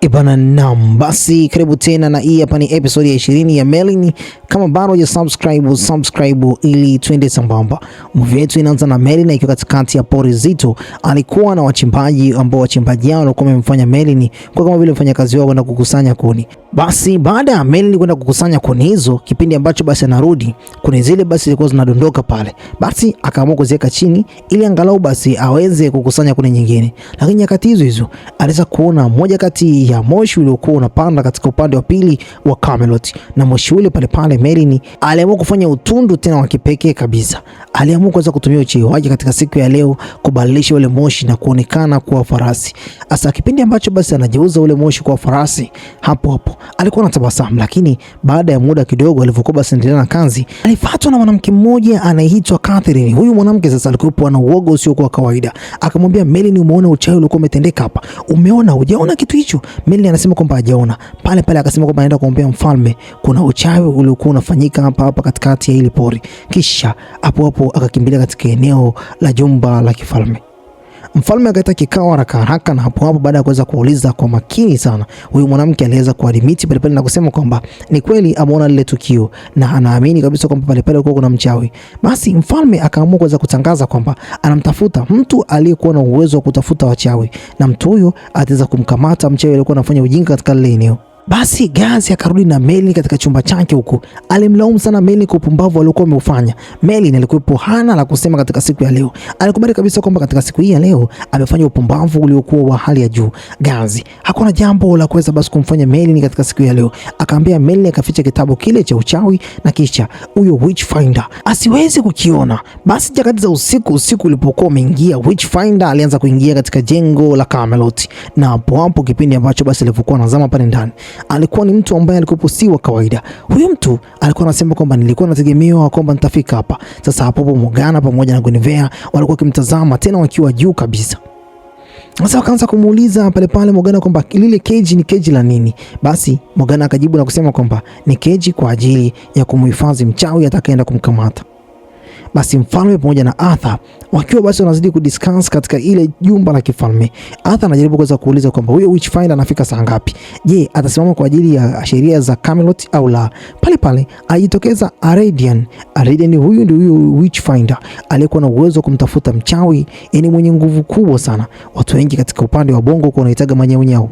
Ibana nam, basi karibu tena na hii hapa ni episode ya 20 ya Merlin. Kama bado subscribe ili twende sambamba. Movie yetu inaanza na Merlin ikiwa katikati ya pori zito. Alikuwa na wachimbaji ambao wachimbaji hao walikuwa wamemfanya Merlin kwa kama vile mfanyakazi wao kwenda kukusanya kuni. Basi baada ya Merlin kwenda kukusanya kuni hizo, kipindi ambacho basi anarudi, kuni zile basi zilikuwa zinadondoka pale. Basi akaamua kuziweka chini ili angalau basi aweze kukusanya kuni nyingine. Lakini nyakati hizo aliweza kuona moja kati ya moshi uliokuwa unapanda katika upande wa pili wa Camelot, na moshi ule pale Merlin aliamua kufanya utundu tena wa kipekee kabisa. Aliamua kuweza kutumia ucheshi wake katika siku ya leo kubadilisha ule moshi na kuonekana kuwa farasi. Asa kipindi ambacho basi anajeuza ule moshi kwa farasi, hapo alikuwa anatabasamu, lakini baada ya muda kidogo alivyokuwa basi endelea na kazi, alifuatwa na mwanamke mmoja anaitwa Catherine. Huyu mwanamke sasa alikuwa na uoga usio kwa kawaida. Akamwambia Merlin, umeona uchawi uliokuwa umetendeka hapa? Umeona? Hujaona kitu hicho? Merlin anasema kwamba hajaona. Pale akasema kwamba anaenda kuombea mfalme, kuna uchawi uliokuwa unafanyika hapa katikati ya ile pori. Kisha hapo akakimbilia katika eneo la jumba la kifalme. Mfalme akaita kikao haraka, na hapo baada ya kuweza kuuliza kwa makini sana, huyu mwanamke aliweza kuadmiti pale na kusema kwamba ni kweli ameona lile tukio na anaamini kabisa kwamba pale kuna mchawi. Basi mfalme akaamua kuweza kutangaza kwamba anamtafuta mtu aliyekuwa na uwezo wa kutafuta wachawi, na mtu huyo ataweza kumkamata mchawi aliyekuwa anafanya ujinga katika lile eneo. Basi Gazi akarudi na Merlin katika chumba chake huko. Alimlaumu sana Merlin kwa upumbavu aliokuwa ameufanya. Merlin alikuwa hana la kusema katika siku ya leo. Alikubali kabisa kwamba katika siku hii ya leo amefanya upumbavu uliokuwa wa hali ya juu. Gazi hakuna jambo la kuweza basi kumfanya Merlin katika siku ya leo. Akaambia Merlin akaficha kitabu kile cha uchawi na kisha huyo Witchfinder asiwezi kukiona. Basi nyakati za usiku ulipokuwa umeingia, Witchfinder alianza kuingia katika jengo la Camelot, na hapo kipindi ambacho basi alivyokuwa anazama pale ndani, alikuwa ni mtu ambaye alikuwa si wa kawaida. Huyo mtu alikuwa anasema kwamba nilikuwa nategemewa kwamba nitafika hapa. Sasa hapo Morgana pamoja na Guinevere walikuwa kimtazama tena wakiwa juu kabisa. Sasa wakaanza kumuuliza pale Morgana kwamba lile keji ni keji la nini? Basi Morgana akajibu na kusema kwamba ni keji kwa ajili ya kumhifadhi mchawi atakayeenda kumkamata. Basi mfalme pamoja na Arthur wakiwa basi wanazidi kudiscuss katika ile jumba la kifalme. Arthur anajaribu kuweza kuuliza kwamba huyo Witchfinder anafika saa ngapi? Je, atasimama kwa ajili ya sheria za Camelot au la? Pale ajitokeza Aradian. Aradian huyu ndio huyo Witchfinder aliyekuwa na uwezo wa kumtafuta mchawi, yani mwenye nguvu kubwa sana. Watu wengi katika upande wa bongo kwa wanaitaga manyaunyau.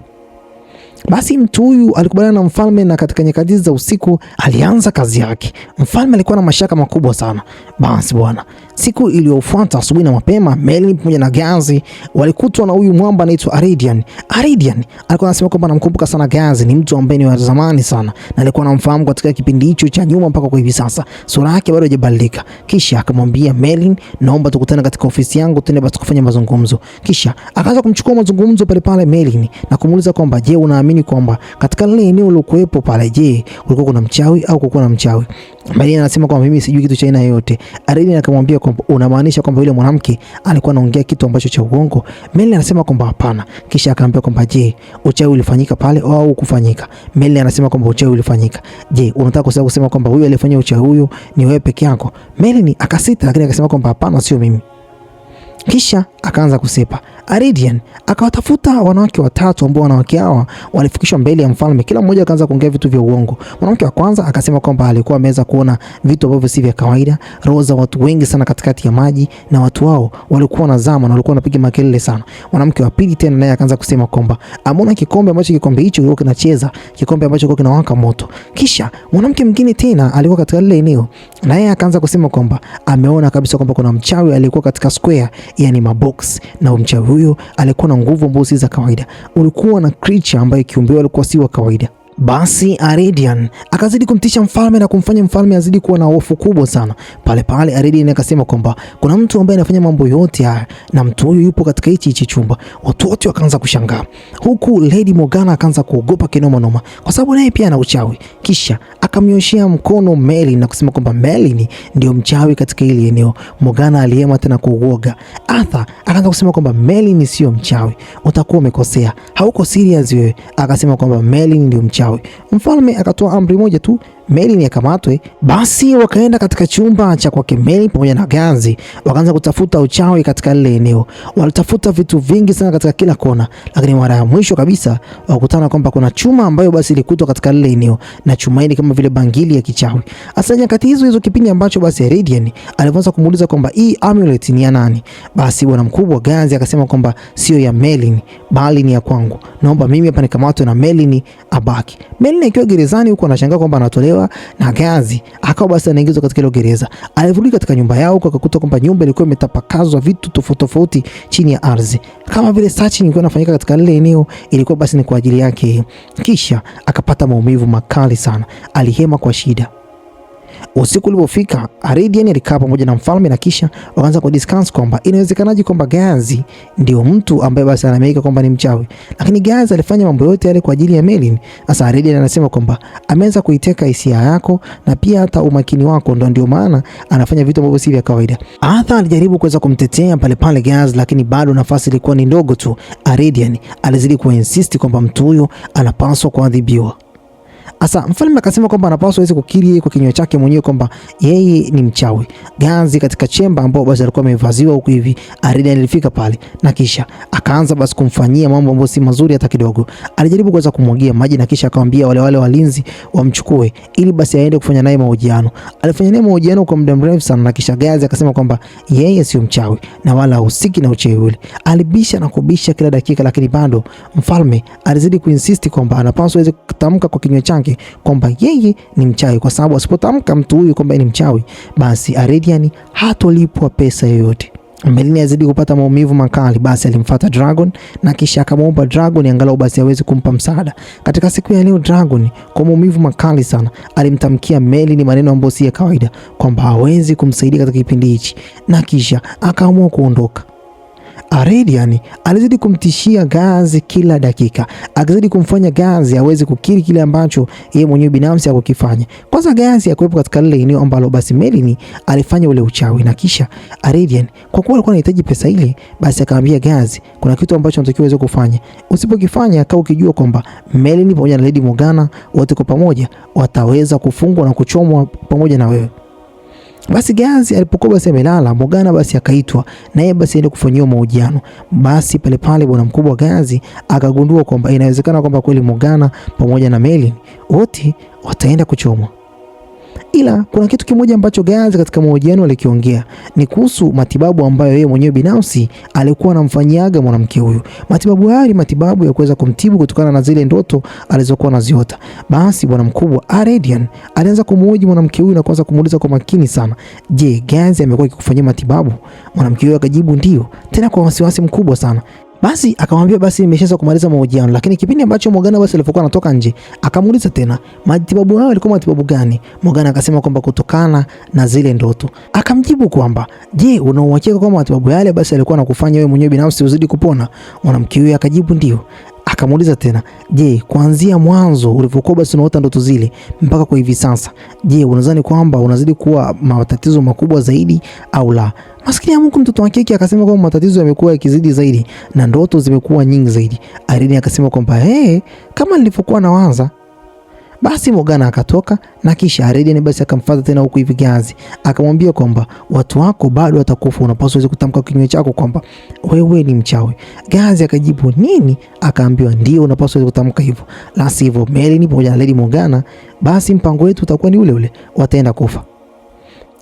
Basi mtu huyu alikubaliana na mfalme, na katika nyakati za usiku alianza kazi yake. Mfalme alikuwa na mashaka makubwa sana. Basi bwana, siku iliyofuata asubuhi na mapema, Merlin pamoja na Gazi walikutwa na huyu mwamba anaitwa Aradian. Aradian alikuwa anasema kwamba anamkumbuka sana Gazi, ni mtu ambaye ni wa zamani sana na alikuwa anamfahamu katika kipindi hicho cha nyuma mpaka kwa hivi sasa. Sura yake bado haijabadilika. Kisha akamwambia Merlin, naomba tukutane katika ofisi yangu tuende basi kufanya mazungumzo. Kisha akaanza kumchukua mazungumzo pale Merlin na kumuuliza kwamba je, unaamini kwamba katika lile eneo lilokuepo pale, je, kulikuwa kuna mchawi au kulikuwa na mchawi? Merlin anasema kwamba mimi sijui kitu cha aina yoyote. Aradian akamwambia kwamba unamaanisha kwamba yule mwanamke alikuwa anaongea kitu ambacho cha uongo? Merlin anasema kwamba hapana. Kisha akamwambia kwamba je, uchawi ulifanyika pale au kufanyika? Merlin anasema kwamba uchawi ulifanyika. Je, unataka kusema kwamba huyu alifanya uchawi huyo ni wewe peke yako? Merlin akasita, lakini akasema kwamba hapana, sio mimi. Kisha akaanza kusepa. Aradian akawatafuta wanawake watatu ambao wanawake hawa walifikishwa mbele ya mfalme. Kila mmoja akaanza kuongea vitu vya uongo. Mwanamke wa kwanza akasema kwamba alikuwa ameweza kuona vitu ambavyo si vya kawaida, roho za watu wengi sana katikati ya maji, na watu wao walikuwa wanazama na walikuwa wanapiga makelele sana. Mwanamke wa pili tena naye akaanza kusema kwamba ameona kikombe ambacho kikombe hicho kilikuwa kinacheza, kikombe ambacho kilikuwa kinawaka moto. Kisha mwanamke mwingine tena alikuwa katika lile eneo, naye akaanza kusema kwamba ameona kabisa kwamba kuna mchawi aliyekuwa katika square, yani mabox, na mchawi huyo alikuwa na nguvu ambazo si za kawaida. Ulikuwa na creature ambaye kiumbe alikuwa si wa kawaida. Basi Aradian akazidi kumtisha mfalme na kumfanya mfalme azidi kuwa na hofu kubwa sana. Pale Aradian akasema kwamba kuna mtu ambaye anafanya mambo yote haya, na mtu huyo yupo katika hichi chumba. Watu wote wakaanza kushangaa, huku Lady Morgana akaanza kuogopa kinoma kwa sababu naye pia ana uchawi. Kisha akamnyoshia mkono Merlin na kusema kwamba Merlin ndio mchawi katika ile eneo. Morgana aliyema tena kuoga. Arthur akaanza kusema kwamba Merlin sio mchawi, utakuwa umekosea, hauko serious wewe. Akasema kwamba Merlin ndio mchawi. Mfalme akatoa amri moja tu, Merlin akamatwe. Basi wakaenda katika chumba cha kwake Merlin pamoja na Gazi, wakaanza kutafuta uchawi katika lile eneo. Walitafuta vitu vingi sana katika kila kona, lakini mara ya mwisho kabisa wakutana kwamba kuna chuma ambayo basi ilikutwa katika lile eneo, na chuma hili kama vile bangili ya kichawi. Hasa nyakati hizo kipindi ambacho basi Radiant alianza kumuuliza kwamba hii amulet ni ya nani, basi bwana mkubwa Gazi akasema kwamba sio ya Merlin bali ni ya kwangu, naomba mimi hapa nikamatwe na Merlin abaki. Merlin akiwa gerezani huko anashangaa kwamba anatolewa na Gazi, akawa basi anaingizwa katika ile gereza. Alirudi katika nyumba yao huko akakuta kwamba nyumba ilikuwa imetapakazwa vitu tofauti tofauti chini ya ardhi, kama vile searching ilikuwa inafanyika katika lile eneo, ilikuwa basi ni kwa ajili yake. Kisha akapata maumivu makali sana, alihema kwa shida. Usiku ulipofika, Radiant alikaa pamoja na mfalme na kisha wakaanza kudiscuss kwamba inawezekanaje kwamba Gazi ndio mtu ambaye basi anameika kwamba ni mchawi, lakini Gazi alifanya mambo yote yale kwa ajili ya Merlin. Sasa Radiant anasema kwamba ameweza kuiteka hisia yako na pia hata umakini wako, ndio maana anafanya vitu ambavyo si vya kawaida. Arthur alijaribu kuweza kumtetea pale Gazi, lakini bado nafasi ilikuwa ni ndogo tu. Radiant alizidi kuinsist kwamba mtu huyo anapaswa kuadhibiwa. Asa mfalme akasema kwamba anapaswa aweze kukiri kwa kinywa chake mwenyewe kwamba yeye ni mchawi. Gazi katika chemba ambao basi alikuwa amevaziwa huko hivi, Radiant alifika pale na kisha akaanza basi kumfanyia mambo ambayo si mazuri hata kidogo. Alijaribu kuweza kumwagia maji na kisha akamwambia wale walinzi wamchukue ili basi aende kufanya naye mahojiano. Alifanya naye mahojiano kwa muda mrefu sana na kisha Gazi akasema kwamba yeye sio mchawi na wala husiki na uchawi ule. Alibisha na kubisha kila dakika, lakini bado mfalme alizidi kuinsist kwamba anapaswa aweze kutamka kwa kinywa chake kwamba yeye ni mchawi, kwa sababu asipotamka mtu huyu kwamba ni mchawi, basi Radiant hatolipwa pesa yoyote. Merlin azidi kupata maumivu makali, basi alimfuata Dragon na kisha akamwomba Dragon angalau basi aweze kumpa msaada. Katika siku ya leo, Dragon kwa maumivu makali sana alimtamkia Merlin maneno ambayo si ya kawaida kwamba hawezi kumsaidia katika kipindi hichi, na kisha akaamua kuondoka. Radiant alizidi kumtishia Gazi kila dakika, akizidi kumfanya Gazi aweze kukiri kile ambacho yeye mwenyewe binafsi hakukifanya. Kwanza Gazi akuwepo katika lile eneo ambalo basi Merlin alifanya ule uchawi, na kisha Radiant kwa kuwa alikuwa anahitaji pesa ile, basi akamwambia Gazi kuna kitu ambacho unatakiwa uweze kufanya. Usipokifanya kama ukijua kwamba Merlin pamoja na Lady Morgana wote kwa pamoja wataweza kufungwa na kuchomwa pamoja na wewe. Basi Gazi alipokuwa basi amelala, Morgana basi akaitwa na yeye basi aende kufanyiwa mahojiano. Basi pale bwana mkubwa Gazi akagundua kwamba inawezekana kwamba kweli Morgana pamoja na Merlin wote wataenda kuchomwa. Ila kuna kitu kimoja ambacho Gazi katika mahojiano alikiongea, ni kuhusu matibabu ambayo yeye mwenyewe binafsi alikuwa anamfanyiaga mwanamke huyu. Matibabu haya ni matibabu ya kuweza kumtibu kutokana na zile ndoto alizokuwa anaziota. Basi bwana mkubwa Radiant alianza kumhoji mwanamke huyu na kuanza kumuuliza kwa makini sana, je, Gazi amekuwa akikufanyia matibabu? Mwanamke huyu akajibu ndio, tena kwa wasiwasi mkubwa sana. Basi akamwambia basi nimeshaanza kumaliza mahojiano, lakini kipindi ambacho Morgana basi alipokuwa anatoka nje akamuuliza tena matibabu yao yalikuwa matibabu gani? Morgana akasema kwamba kutokana na zile ndoto. Akamjibu kwamba je, una uhakika kwamba matibabu yale basi alikuwa anakufanya wewe mwenyewe binafsi uzidi kupona? Mwanamke huyo akajibu ndio. Akamuuliza tena, je, kuanzia mwanzo ulivyokuwa basi unaota ndoto zile mpaka kwa hivi sasa, je, unadhani kwamba unazidi kuwa matatizo makubwa zaidi au la? Maskini ya Mungu, mtoto wa kike akasema kwamba matatizo yamekuwa yakizidi zaidi na ndoto zimekuwa nyingi zaidi. Irene akasema kwamba kama nilivyokuwa nawaza. Basi Morgana akatoka na kisha Radiant basi akamfuata tena huku hivi Gazi. Akamwambia kwamba watu wako bado watakufa, unapaswa uweze kutamka kinywa chako kwamba wewe ni mchawi. Gazi akajibu nini? Akaambiwa ndio, unapaswa uweze kutamka hivyo, la sivyo Merlin pamoja na Lady Morgana basi mpango wetu utakuwa ni ule ule, wataenda kufa.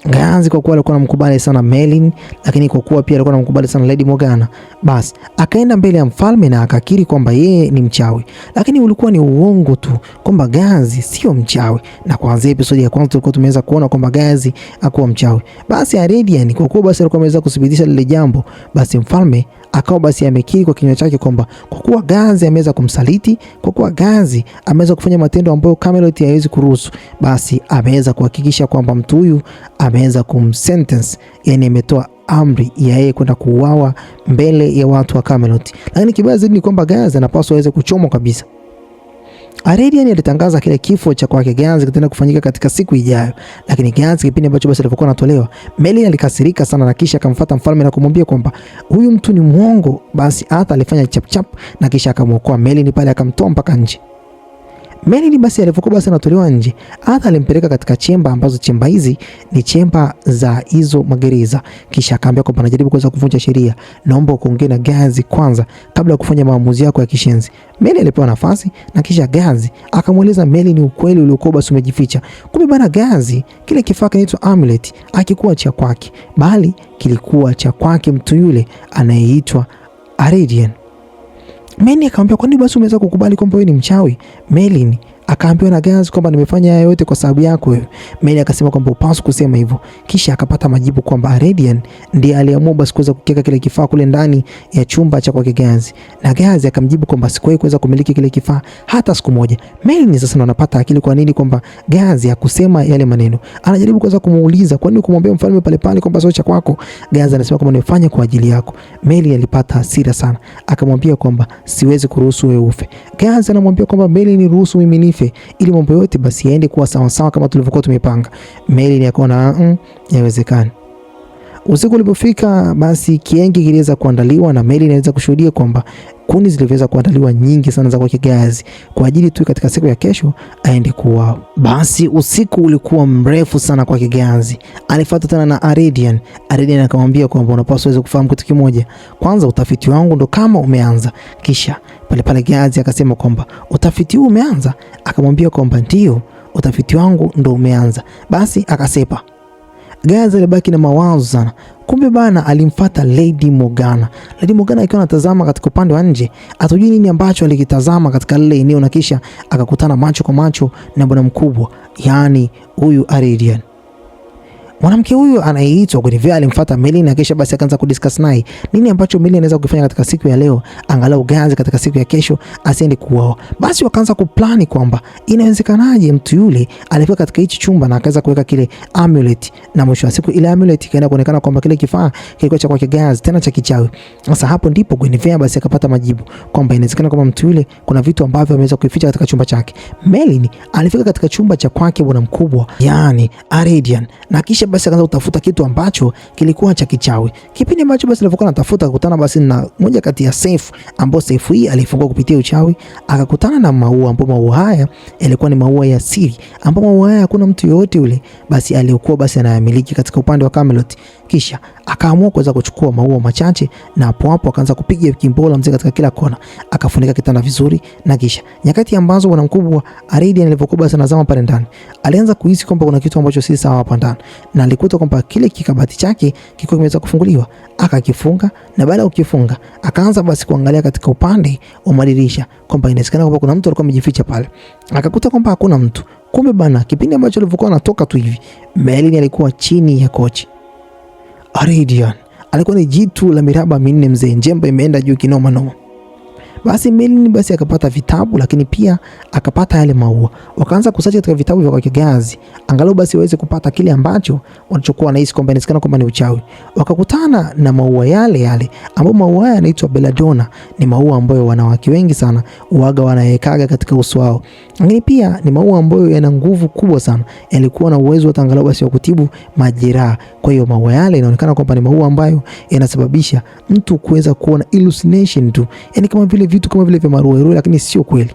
Gazi kwa kuwa alikuwa anamkubali sana Merlin, lakini kwa kuwa pia alikuwa anamkubali sana Lady Morgana, basi akaenda mbele ya mfalme na akakiri kwamba yeye ni mchawi, lakini ulikuwa ni uongo tu kwamba Gazi sio mchawi. Na kuanzia episode ya kwanza tulikuwa tumeweza kuona kwamba Gazi hakuwa mchawi. Basi Radiant kwa kuwa basi alikuwa ameweza kudhibitisha lile jambo, basi mfalme akawa basi amekiri kwa kinywa chake kwamba kwa kuwa Gazi ameweza kumsaliti, kwa kuwa Gazi ameweza kufanya matendo ambayo Camelot haiwezi kuruhusu, basi ameweza kuhakikisha kwamba mtu huyu ameweza kumsentence, yani ametoa amri ya yeye kwenda kuuawa mbele ya watu wa Camelot. Lakini kibaya zaidi ni kwamba Gazi anapaswa aweze kuchomwa kabisa. Radiant alitangaza kile kifo cha kwake Gazi kitenda kufanyika katika siku ijayo, lakini Gazi kipindi ambacho basi alipokuwa anatolewa, Merlin alikasirika sana na kisha akamfuata mfalme na kumwambia kwamba huyu mtu ni muongo. Basi hata alifanya chap chap na kisha akamwokoa Merlin pale, akamtoa mpaka nje. Melini basi alipokuwa basi anatolewa nje, Arthur alimpeleka katika chemba ambazo chemba hizi ni chemba za hizo magereza. Kisha akaambia kwamba anajaribu kuweza kuvunja sheria, naomba kuongea na Gazi kwanza kabla ya kufanya maamuzi yako ya kishenzi. Meli alipewa nafasi na kisha Gazi akamweleza Meli ni ukweli uliokuwa basi umejificha. Kumbe bana Gazi, kile kifaa kinaitwa amulet hakikuwa cha kwake, bali kilikuwa cha kwake mtu yule anayeitwa Aradian. Meli akamwambia kwa nini basi umeweza kukubali kwamba wewe ni mchawi? Melin akaambiwa na Gazi kwamba nimefanya haya yote kwa sababu yako wewe. Meli akasema kwamba upaswi kusema hivyo. Kisha akapata majibu kwamba Aradian ndiye aliamua basi kuweza kukiweka kile kifaa kule ndani ya chumba cha kwake Gazi. Na Gazi akamjibu kwamba sikuwahi kuweza kumiliki kile kifaa hata siku moja. Meli sasa anapata akili kwa nini kwamba Gazi hakusema yale maneno. Anajaribu kuweza kumuuliza kwa nini kumwambia mfalme pale pale kwamba sio cha kwako. Gazi anasema kwamba nimefanya kwa ajili yako. Meli alipata hasira sana. Akamwambia kwamba siwezi kuruhusu wewe ufe. Gazi anamwambia kwamba Meli ni ruhusu mimi nife ili mambo yote basi yaende kuwa sawa sawa kama tulivyokuwa tumepanga. Meli ni akaona haiwezekani. Usiku ulipofika basi kiengi kiliweza kuandaliwa na Meli inaweza kushuhudia kwamba kuni ziliweza kuandaliwa nyingi sana za kwake Gazi kwa ajili tu katika siku ya kesho aende kuuawa. Basi usiku ulikuwa mrefu sana kwake Gazi. Alifuata tena na Aradian. Aradian akamwambia kwamba unapaswa uweze kufahamu kitu kimoja. Kwanza utafiti wangu ndo kama umeanza. Kisha pale Gazi akasema kwamba utafiti huu umeanza? Akamwambia kwamba ndio, utafiti wangu ndo umeanza. Basi akasepa. Gazi alibaki na mawazo sana. Kumbe bana alimfuata Lady Morgana. Lady Morgana akiwa anatazama katika upande wa nje, atujui nini ambacho alikitazama katika lile eneo, na kisha akakutana macho kwa macho na bwana mkubwa, yani huyu Aradian. Mwanamke huyu anayeitwa Guinevere alimfuata Meli na kisha basi akaanza kudiscuss naye nini ambacho Meli anaweza kufanya katika siku ya leo, angalau Gazi katika siku ya kesho asiende kuoa. Basi wakaanza kuplani kwamba inawezekanaje mtu yule alifika katika hichi chumba na akaweza kuweka kile amulet, na mwisho wa siku ile amulet ikaenda kuonekana kwamba kile kifaa kilikuwa cha kwake Gazi, tena cha kichawi. Sasa hapo ndipo Guinevere basi akapata majibu kwamba inawezekana kwamba mtu yule kuna vitu ambavyo ameweza kuficha katika chumba chake. Meli alifika katika chumba cha kwake bwana mkubwa, yani Aradian, na kisha basi akaanza kutafuta kitu ambacho kilikuwa cha kichawi. Kipindi ambacho basi alivyokuwa anatafuta kukutana basi na moja kati ya safe, ambapo safe hii alifungua kupitia uchawi, akakutana na maua, ambapo maua haya yalikuwa ni maua ya siri, ambapo maua haya hakuna mtu yote yule basi aliyekuwa basi anayamiliki katika upande wa Camelot. Kisha akaamua kuweza kuchukua maua machache na hapo hapo akaanza kupiga kimbola mzee katika kila kona, akafunika kitanda vizuri, na kisha nyakati ambazo bwana mkubwa Aradian alivyokuwa basi anazama pale ndani, alianza kuhisi kwamba kuna kitu ambacho si sawa hapa ndani, na alikuta kwamba kile kikabati chake kilikuwa kimeweza kufunguliwa. Akakifunga, na baada ya kukifunga akaanza basi kuangalia katika upande wa madirisha kwamba inawezekana kwamba kuna mtu alikuwa amejificha pale. Akakuta kwamba hakuna mtu. Kumbe bana, kipindi ambacho alivyokuwa anatoka tu hivi, Meli alikuwa chini ya kochi. Aradian alikuwa ni jitu la miraba minne mzee, njemba imeenda juu kinoma noma. Basi Meli basi akapata vitabu, lakini pia akapata yale maua. Wakaanza kusachi katika vitabu vya kwake Gazi, angalau basi waweze kupata kile ambacho walichokuwa wanahisi kwamba inawezekana kwamba ni uchawi. Wakakutana na maua yale ambayo maua haya yanaitwa belladonna. Ni maua ambayo wanawake wengi sana uaga wanayekaga katika uso wao, lakini pia ni maua ambayo yana nguvu kubwa sana, yalikuwa na uwezo hata angalau basi wa kutibu majeraha. Kwa hiyo maua yale inaonekana kwamba ni maua ambayo yanasababisha mtu kuweza kuona hallucination tu, yani kama vile vitu kama vile vya maruweruwe, lakini sio kweli.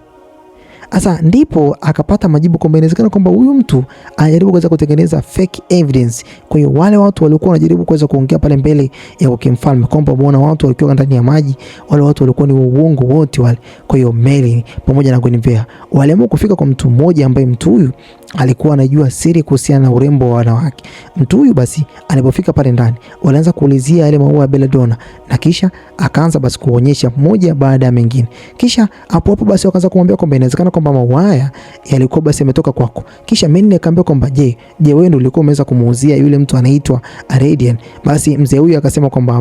Asa ndipo akapata majibu kwamba inawezekana kwamba huyu mtu anajaribu kuweza kutengeneza fake evidence. Kwa hiyo wale watu walikuwa wanajaribu kuweza kuongea pale mbele ya mfalme kwamba muona watu walikuwa ndani ya maji, wale watu walikuwa ni uongo wote wale. Kwa hiyo Meli pamoja na Guinevere waliamua kufika kwa mtu mmoja ambaye mtu huyu alikuwa anajua siri kuhusiana na urembo wa wanawake. Mtu huyu basi alipofika pale ndani, walianza kuulizia yale maua ya belladonna, na kisha akaanza basi kuonyesha moja baada ya mengine. Kisha hapo basi wakaanza kumwambia kwamba inawezekana kwamba maua haya yalikuwa basi yametoka kwako. Kisha Meli akamwambia kwamba je wewe ndio ulikuwa umeweza kumuuzia yule mtu anaitwa Aradian? Basi mzee huyu akasema kwamba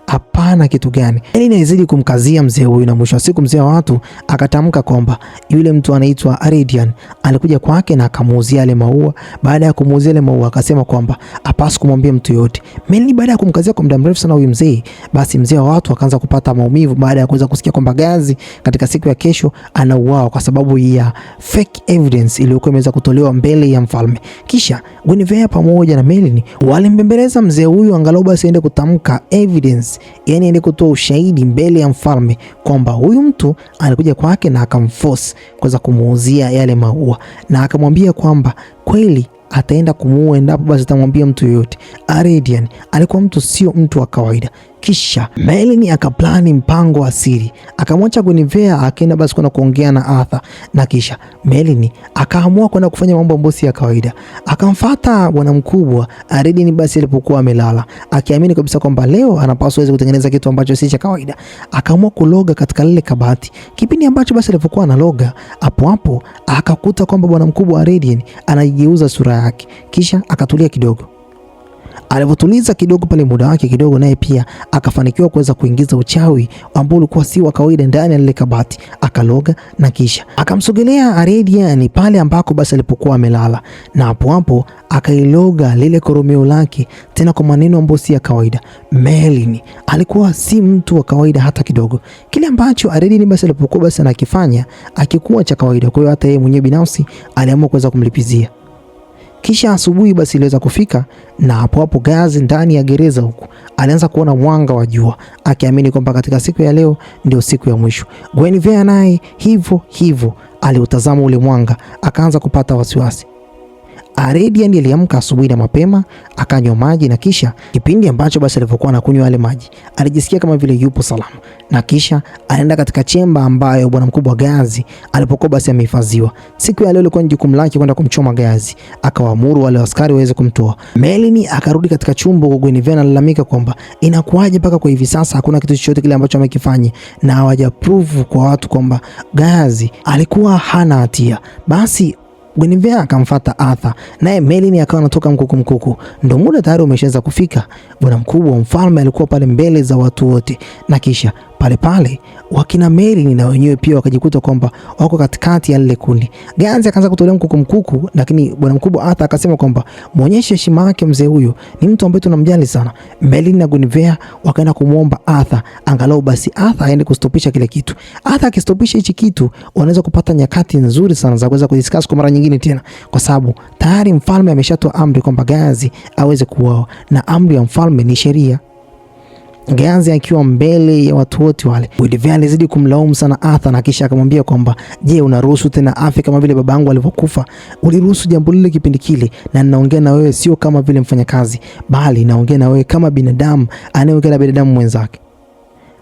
hapana kitu gani. Meli inazidi kumkazia mzee huyu, na mwisho wa siku mzee wa watu akatamka kwamba yule mtu anaitwa Aradian alikuja kwake na akamuuzia yale maua. Baada ya kumuuzia yale maua akasema kwamba hapaswi kumwambia mtu yote. Meli baada ya kumkazia kwa muda mrefu sana huyu mzee, basi mzee wa watu akaanza kupata maumivu baada ya kuweza kusikia kwamba Gazi katika siku ya kesho anauawa kwa sababu mojawapo ya fake evidence iliyokuwa imeweza kutolewa mbele ya mfalme. Kisha Guinevere pamoja na Merlin walimbembeleza mzee huyu angalau basi aende kutamka evidence, yani aende kutoa ushahidi mbele ya mfalme kwamba huyu mtu alikuja kwake na akamforce kuweza kumuuzia yale maua, na akamwambia kwamba kweli ataenda kumuua endapo basi atamwambia mtu yoyote. Aradian alikuwa sio mtu wa kawaida. Kisha Merlin akaplani mpango wa siri, akamwacha Guinevere akaenda basi kwenda kuongea na Arthur, na kisha Merlin akaamua kwenda kufanya mambo ambayo si ya kawaida. Akamfuata bwana mkubwa Aradian basi alipokuwa amelala, akiamini kabisa kwamba leo anapaswa aweze kutengeneza kitu ambacho si cha kawaida. Akaamua kuloga katika lile kabati. Kipindi ambacho basi alipokuwa analoga, hapo akakuta kwamba bwana mkubwa Aradian anajigeuza sura yake. Kisha akatulia kidogo. Alipotuliza kidogo pale muda wake kidogo, naye pia akafanikiwa kuweza kuingiza uchawi ambao ulikuwa si wa kawaida ndani ya lile kabati. Akaloga na kisha akamsogelea Aradian pale ambako basi alipokuwa amelala, na hapo akailoga lile koromeo lake tena kwa maneno ambayo si ya kawaida. Merlin alikuwa si mtu wa kawaida hata kidogo. Kile ambacho Aradian basi alipokuwa basi anakifanya akikuwa cha kawaida, kwa hiyo hata yeye mwenyewe binafsi aliamua kuweza kumlipizia. Kisha asubuhi basi iliweza kufika, na hapo Gazi ndani ya gereza huku alianza kuona mwanga wa jua, akiamini kwamba katika siku ya leo ndio siku ya mwisho. Guinevere naye hivyo aliutazama ule mwanga, akaanza kupata wasiwasi. Aradian aliamka asubuhi na mapema, akanywa maji, na kisha kipindi ambacho basi alipokuwa anakunywa yale maji alijisikia kama vile yupo salama, na kisha alienda katika chemba ambayo bwana mkubwa Gazi alipokuwa basi amehifadhiwa. Siku ya leo ilikuwa ni jukumu lake kwenda kumchoma Gazi, akawaamuru wale askari waweze kumtoa. Merlin akarudi katika chumba kwa Guinevere, analalamika kwamba inakuaje mpaka kwa hivi sasa hakuna kitu chochote kile ambacho amekifanya na hawajaprove kwa watu kwamba Gazi alikuwa hana hatia. Basi Guinevere akamfuata Arthur, naye Merlin akawa anatoka mkuku. Ndio muda tayari umeshaanza kufika. Bwana mkubwa wa mfalme alikuwa pale mbele za watu wote, na kisha pale wakina Merlin na wenyewe pia wakajikuta kwamba wako katikati ya lile kundi. Gazi akaanza kutolea mkuku, lakini bwana mkubwa Arthur akasema kwamba muonyeshe heshima yake, mzee huyo ni mtu ambaye tunamjali sana. Merlin na Guinevere wakaenda kumuomba Arthur angalau basi Arthur aende kustopisha kile kitu. Arthur akistopisha hichi kitu, wanaweza kupata nyakati nzuri sana za kuweza kudiscuss kwa mara nyingine tena, kwa sababu tayari mfalme ameshatoa amri kwamba Gazi aweze kuuawa, na amri ya mfalme ni sheria. Gazi akiwa mbele ya watu wote wale, Guinevere alizidi kumlaumu sana Arthur, na kisha akamwambia kwamba je, unaruhusu tena afi kama vile babangu alivyokufa? Uliruhusu jambo lile kipindi kile, na ninaongea na wewe sio kama vile mfanyakazi, bali naongea na wewe kama binadamu anayeongea na binadamu mwenzake.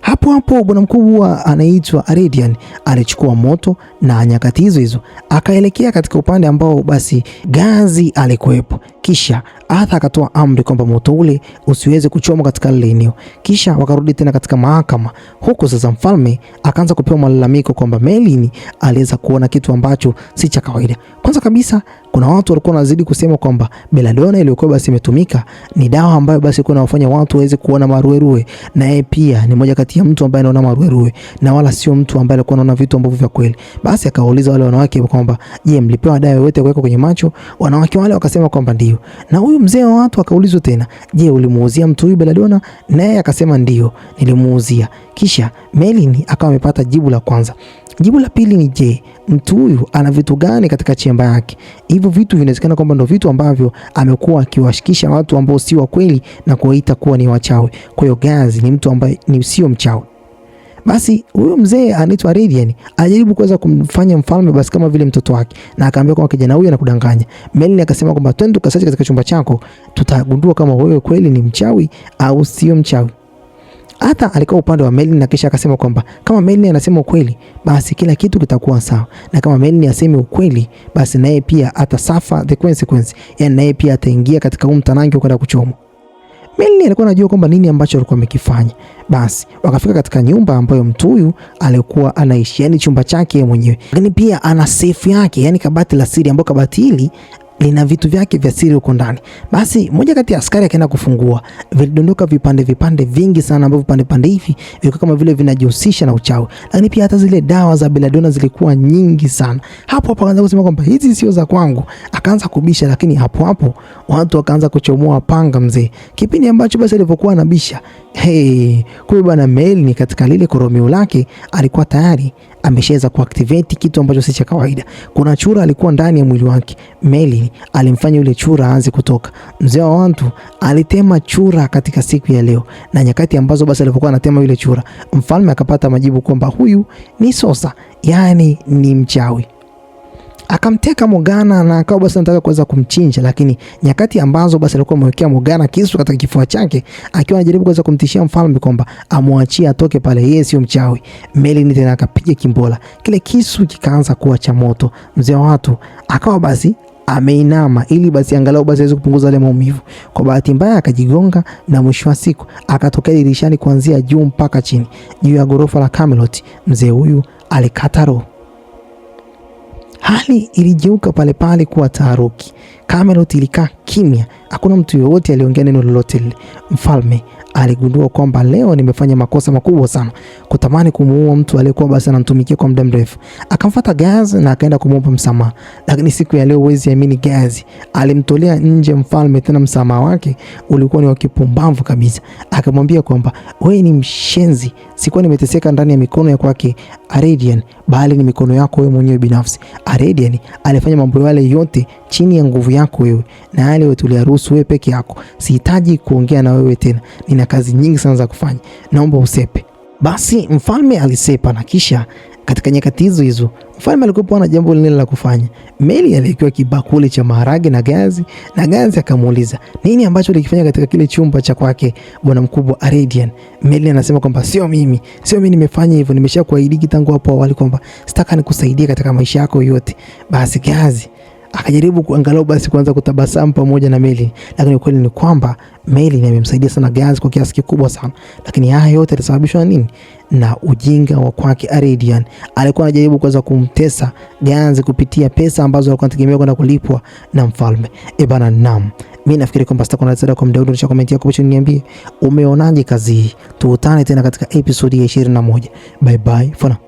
Hapo bwana mkubwa anaitwa Aradian alichukua moto, na nyakati hizo akaelekea katika upande ambao basi Gazi alikuwepo. Kisha Arthur akatoa amri kwamba moto ule usiweze kuchoma katika lile eneo. Kisha wakarudi tena katika mahakama. Huko sasa mfalme akaanza kupewa malalamiko kwamba Merlin aliweza kuona kitu ambacho si cha kawaida. Kwanza kabisa kuna watu walikuwa wanazidi kusema kwamba belladonna iliyokuwa basi imetumika ni dawa ambayo basi kuna wafanya watu waweze kuona maruerue, na yeye pia ni moja kati ya mtu ambaye anaona maruerue na wala sio mtu ambaye alikuwa anaona vitu ambavyo vya kweli. Basi akauliza wale wanawake kwamba je, mlipewa dawa yoyote kuweka kwenye macho? Wanawake wale wakasema kwamba ndio. Na huyu mzee wa watu akaulizwa tena, je, ulimuuzia mtu huyu belladonna? Naye akasema ndio, nilimuuzia. Kisha Merlin akawa amepata jibu la kwanza. Jibu la pili ni je, mtu huyu ana vitu gani katika chemba yake? Hivyo vitu vinawezekana kwamba ndio vitu ambavyo amekuwa akiwashikisha watu ambao si wa kweli na kuwaita kuwa ni wachawi. Kwa hiyo Gazi ni mtu ambaye ni sio mchawi. Basi huyo mzee anaitwa Aradian alijaribu kuweza kumfanya mfalme basi kama vile mtoto wake, na akaambia kwamba kijana huyu anakudanganya. Merlin akasema kwamba twende tukasache katika chumba chako, tutagundua kama wewe kweli ni mchawi au sio mchawi. Hata alikuwa upande wa Merlin, na kisha akasema kwamba kama Merlin anasema ukweli basi kila kitu kitakuwa sawa, na kama Merlin aseme ukweli basi naye pia atasuffer the consequence, yani naye pia ataingia katika mtanange kwenda kuchoma. Merlin alikuwa anajua kwamba nini ambacho alikuwa amekifanya. Basi wakafika katika nyumba ambayo mtu huyu alikuwa anaishi, yani chumba chake mwenyewe, lakini pia ana safe yake, yani kabati la siri, ambapo kabati hili lina vitu vyake vya siri huko ndani. Basi moja kati ya askari akaenda kufungua, vilidondoka vipande vingi sana, ambavyo vipande hivi vilikuwa kama vile vinajihusisha na uchawi, lakini pia hata zile dawa za belladonna zilikuwa nyingi sana. Hapo akaanza kusema kwamba hizi sio za kwangu, akaanza kubisha, lakini hapo watu wakaanza kuchomoa panga mzee. Kipindi ambacho basi alipokuwa anabisha, kwa bwana Merlin katika lile koromeo lake alikuwa tayari ameshaweza kuactivate kitu ambacho si cha kawaida. Kuna chura alikuwa ndani ya mwili wake. Merlin alimfanya yule chura aanze kutoka. Mzee wa watu alitema chura katika siku ya leo, na nyakati ambazo basi alipokuwa anatema yule chura, mfalme akapata majibu kwamba huyu ni Sosa, yani ni mchawi. Akamteka Morgana na akawa basi anataka kuweza kumchinja, lakini nyakati ambazo basi alikuwa amewekea Morgana kisu katika kifua chake akiwa anajaribu kuweza kumtishia mfalme kwamba amwachie atoke pale, yeye sio mchawi, Merlin tena akapiga kimbola, kile kisu kikaanza kuwa cha moto. Mzee wa watu akawa basi ameinama ili basi angalau basi aweze kupunguza ile maumivu. Kwa bahati mbaya akajigonga na mwisho wa siku akatokea dirishani kuanzia juu mpaka chini, juu ya gorofa la Camelot. Mzee huyu alikata roho. Hali iligeuka pale pale kuwa taharuki. Camelot ilikaa kimya, hakuna mtu yoyote aliongea neno lolote lile. Mfalme aligundua kwamba leo nimefanya makosa makubwa sana, kutamani kumuua mtu aliyekuwa basi anamtumikia kwa muda mrefu. Akamfuata Gazi na akaenda kumwomba msamaha, lakini siku ya leo huwezi amini, Gazi alimtolea nje mfalme, tena msamaha wake ulikuwa ni wa kipumbavu kabisa. Akamwambia kwamba wewe ni mshenzi, sikuwa nimeteseka ndani ya mikono ya kwake Aradian, bali ni mikono yako wewe mwenyewe binafsi. Aradian alifanya mambo yale yote chini ya nguvu yako wewe, na yale wewe tuliyaruhusu wewe peke yako. Sihitaji kuongea na wewe tena, nina kazi nyingi sana za kufanya, naomba usepe. Basi mfalme alisepa, na kisha katika nyakati hizo mfalme alikuwa na jambo lingine la kufanya. Merlin alikuwa kibakuli cha maharage na Gazi, na Gazi akamuuliza nini ambacho alikifanya katika kile chumba cha kwake bwana mkubwa Aradian. Merlin anasema kwamba sio mimi nimefanya hivyo, nimeshakuahidi tangu hapo awali kwamba sitaka nikusaidie katika maisha yako yote. Basi Gazi akajaribu kuangalau basi kuanza kutabasamu pamoja na Merlin, lakini ukweli ni kwamba Merlin amemsaidia sana Gazi kwa kiasi kikubwa sana. Lakini haya yote yalisababishwa na nini? Na ujinga wa kwake Aradian. Alikuwa anajaribu kuweza kumtesa Gazi kupitia pesa ambazo alikuwa anategemea kwenda kulipwa na mfalme. Bana, naam, mimi nafikiri kwamba sitakuwa na kwa muda huu. Acha comment yako hapo, niambie umeonaje kazi hii. Tukutane tena katika episode ya 21. Bye bye for now.